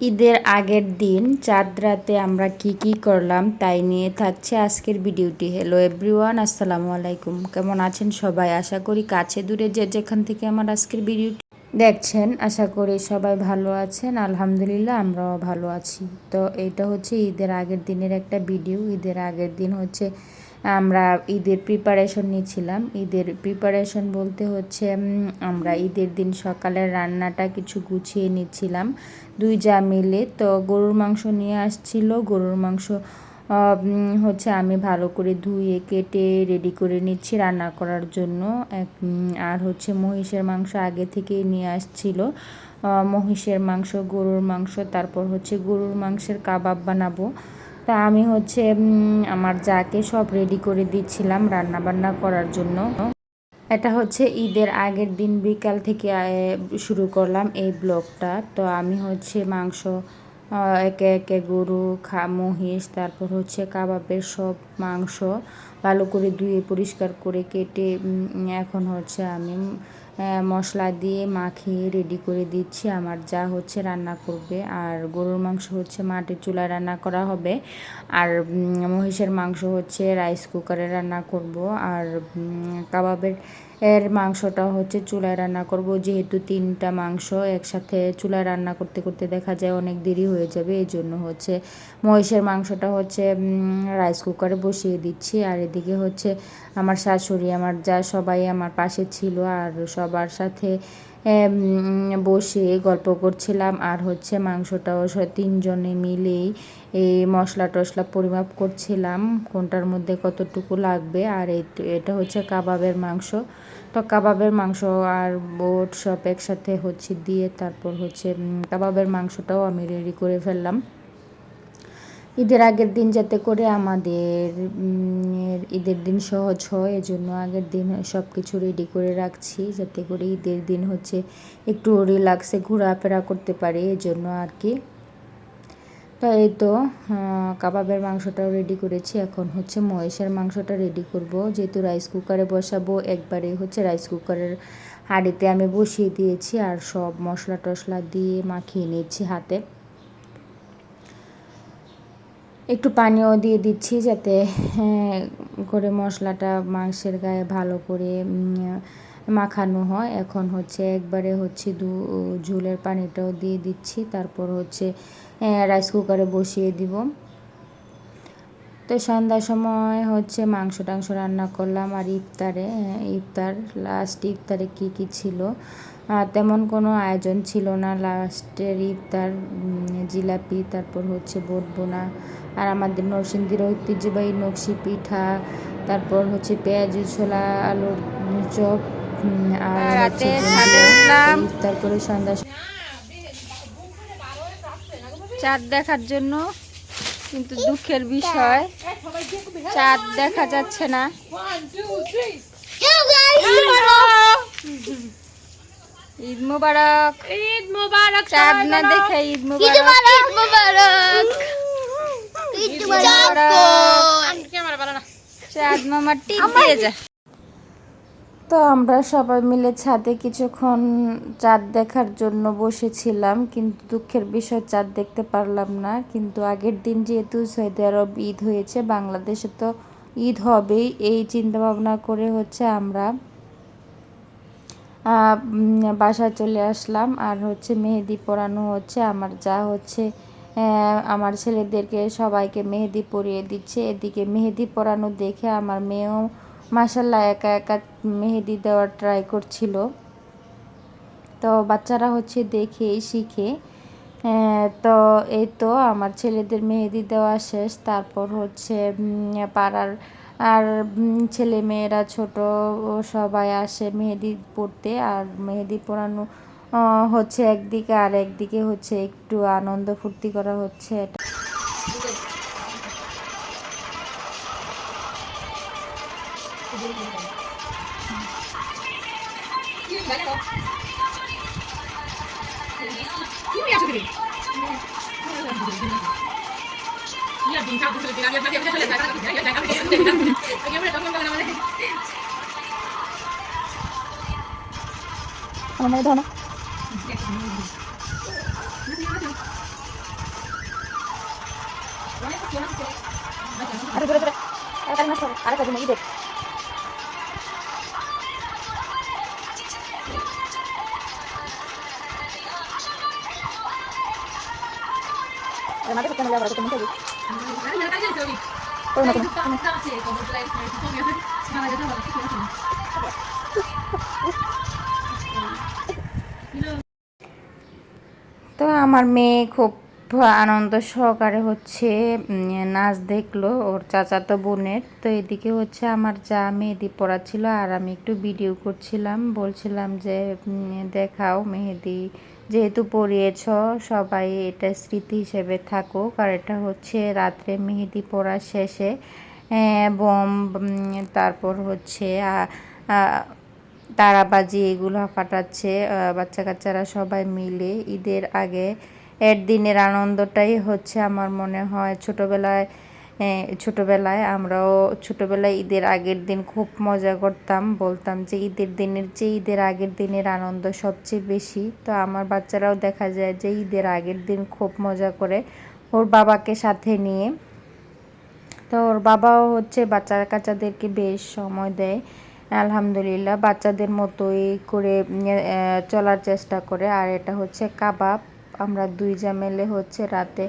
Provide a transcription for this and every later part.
ঈদের আগের দিন চাঁদ রাতে আমরা কি করলাম তাই নিয়ে থাকছে আজকের ভিডিওটি। হ্যালো এভরিওয়ান, আসসালামু আলাইকুম। কেমন আছেন সবাই? আশা করি কাছে দূরে যে যেখান থেকে আমার আজকের ভিডিওটি দেখছেন আশা করি সবাই ভালো আছেন। আলহামদুলিল্লাহ আমরাও ভালো আছি। তো এটা হচ্ছে ঈদের আগের দিনের একটা ভিডিও। ঈদের আগের দিন হচ্ছে আমরা ঈদের প্রিপারেশন নিয়েছিলাম। ঈদের প্রিপারেশন বলতে হচ্ছে আমরা ঈদের দিন সকালের রান্নাটা কিছু গুছিয়ে নিচ্ছিলাম দুই যা মিলে। তো গরুর মাংস নিয়ে আসছিল। গরুর মাংস হচ্ছে আমি ভালো করে ধুয়ে কেটে রেডি করে নিচ্ছি রান্না করার জন্য। আর হচ্ছে মহিষের মাংস আগে থেকেই নিয়ে আসছিল। মহিষের মাংস, গরুর মাংস, তারপর হচ্ছে গরুর মাংসের কাবাব বানাবো। তা আমি হচ্ছে আমার যাকে সব রেডি করে দিচ্ছিলাম রান্না বান্না করার জন্য। এটা হচ্ছে ঈদের আগের দিন বিকাল থেকে শুরু করলাম এই ব্লগটা। তো আমি হচ্ছে মাংস একে একে গরু মহিষ, তারপর হচ্ছে কাবাবের সব মাংস ভালো করে ধুয়ে পরিষ্কার করে কেটে এখন হচ্ছে আমি মশলা দিয়ে মাখিয়ে রেডি করে দিচ্ছি। আমার যা হচ্ছে রান্না করবে। আর গরুর মাংস হচ্ছে মাটির চুলায় রান্না করা হবে, আর মহিষের মাংস হচ্ছে রাইস কুকারে রান্না করব, আর কাবাবের মাংসটা হচ্ছে চুলায় রান্না করব। যেহেতু তিনটা মাংস একসাথে চুলায় রান্না করতে করতে দেখা যায় অনেক দেরি হয়ে যাবে, এই জন্য হচ্ছে মহিষের মাংসটা হচ্ছে রাইস কুকারে বসিয়ে দিচ্ছি। আর এদিকে হচ্ছে আমার শাশুড়ি, আমার যা সবাই আমার পাশে ছিল, আর সবার সাথে বসে গল্প করছিলাম। আর হচ্ছে মাংসটাও তিনজনে মিলেই এই মশলা টশলা পরিমাপ করছিলাম কোনটার মধ্যে কতটুকু লাগবে। আর এটা হচ্ছে কাবাবের মাংস। তো কাবাবের মাংস আর বোট সব একসাথে হচ্ছে দিয়ে তারপর হচ্ছে কাবাবের মাংসটাও আমি রেডি করে ফেললাম ঈদের আগের দিন, যাতে করে আমাদের ঈদের দিন সহজ হয়। এজন্য আগের দিন সব কিছু রেডি করে রাখছি, যাতে করে ঈদের দিন হচ্ছে একটু রিল্যাক্সে ঘোরাফেরা করতে পারি, এজন্য আর কি। তো এই তো কাবাবের মাংসটাও রেডি করেছি। এখন হচ্ছে মহিষের মাংসটা রেডি করব। যেহেতু রাইস কুকারে বসাবো, একবারে হচ্ছে রাইস কুকারের হাঁড়িতে আমি বসিয়ে দিয়েছি। আর সব মশলা টশলা দিয়ে মাখিয়ে নিচ্ছি হাতে। একটু পানিও দিয়ে দিচ্ছি যাতে করে মশলাটা মাংসের গায়ে ভালো করে মাখানো হয়। এখন হচ্ছে একবারে হচ্ছে ঝোলের পানিটাও দিয়ে দিচ্ছি, তারপর হচ্ছে রাইস কুকারে বসিয়ে দিব। তো সন্ধ্যার সময় হচ্ছে মাংস টাংস রান্না করলাম। আর লাস্ট ইফতারে কী ছিল তেমন কোনো আয়োজন ছিল না। লাস্টের ইফতার জিলাপি, তারপর হচ্ছে বোনা, আর আমাদের নরসিংদীর ঐতিহ্যবাহী নকশি পিঠা, তারপর হচ্ছে পেঁয়াজি ছোলা, আলুর চপ, আর হচ্ছে ইফতার করে সন্ধ্যা চাঁদ দেখার জন্য। কিন্তু দুঃখের বিষয় চাঁদ দেখা যাচ্ছে না। ঈদ মোবারক, ঈদ মোবারক। চাঁদ না দেখে ঈদ মোবারক, ঈদ মোবারক, ঈদ মোবারক। চাঁদ মামা টিপ দিয়ে যা। তো আমরা সবাই মিলে ছাদে কিছুক্ষণ চাঁদ দেখার জন্য বসেছিলাম, কিন্তু দুঃখের বিষয় চাঁদ দেখতে পারলাম না। কিন্তু আগের দিন যেহেতু সৌদি আরব ঈদ হয়েছে, বাংলাদেশে তো ঈদ হবেই, এই চিন্তা ভাবনা করে হচ্ছে আমরা বাসায় চলে আসলাম। আর হচ্ছে মেহেদি পরানো হচ্ছে। আমার যা হচ্ছে আমার ছেলেদেরকে সবাইকে মেহেদি পরিয়ে দিচ্ছে। এদিকে মেহেদি পরানো দেখে আমার মেয়েও মাশাল্লাহ একা একা মেহেদি দেওয়ার ট্রাই করছিল। তো বাচ্চারা হচ্ছে দেখেই শিখে। তো এই তো আমার ছেলেদের মেহেদি দেওয়া শেষ। তারপর হচ্ছে পাড়ার আর ছেলে মেয়েরা ছোট সবাই আসে মেহেদি পরতে। আর মেহেদি পরানো হচ্ছে একদিকে, আর একদিকে হচ্ছে একটু আনন্দ ফুর্তি করা হচ্ছে। এটা আরেকটা দিন ঈদের মাঝে কেন যাবো তো মনে তো আমার মেয়ে খুব আনন্দ সহকারে হচ্ছে নাচ দেখলো ওর চাচাতো বোনের। তো এদিকে হচ্ছে আমার যা মেহেদি পড়াচ্ছিল আর আমি একটু ভিডিও করছিলাম, বলছিলাম যে দেখাও মেহেদি যেহেতু পরিয়েছ সবাই এটা স্মৃতি হিসেবে থাকুক। আর এটা হচ্ছে রাত্রে মেহেদি পড়া শেষে বোম তারপর হচ্ছে তারাবাজি এগুলো ফাটাচ্ছে বাচ্চা কাচ্চারা সবাই মিলে। ঈদের আগে এর দিনের আনন্দটাই হচ্ছে আমার মনে হয় ছোটোবেলায় আমরাও ছোটোবেলায় ঈদের আগের দিন খুব মজা করতাম, বলতাম যে ঈদের দিনের চেয়ে ঈদের আগের দিনের আনন্দ সবচেয়ে বেশি। তো আমার বাচ্চারাও দেখা যায় যে ঈদের আগের দিন খুব মজা করে ওর বাবাকে সাথে নিয়ে। তো ওর বাবাও হচ্ছে বাচ্চা কাচ্চাদেরকে বেশ সময় দেয়, আলহামদুলিল্লাহ বাচ্চাদের মতোই করে চলার চেষ্টা করে। আর এটা হচ্ছে কাবাব, আমরা দুইজা মিলে হচ্ছে রাতে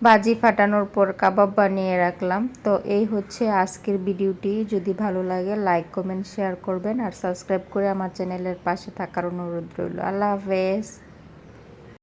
বাজি ফাটানোর পর কাবাব বানিয়ে রাখলাম। তো এই হচ্ছে আজকের ভিডিওটি, যদি ভালো লাগে লাইক কমেন্ট শেয়ার করবেন আর সাবস্ক্রাইব করে আমার চ্যানেলের পাশে থাকার অনুরোধ রইল। আল্লাহ হাফেজ।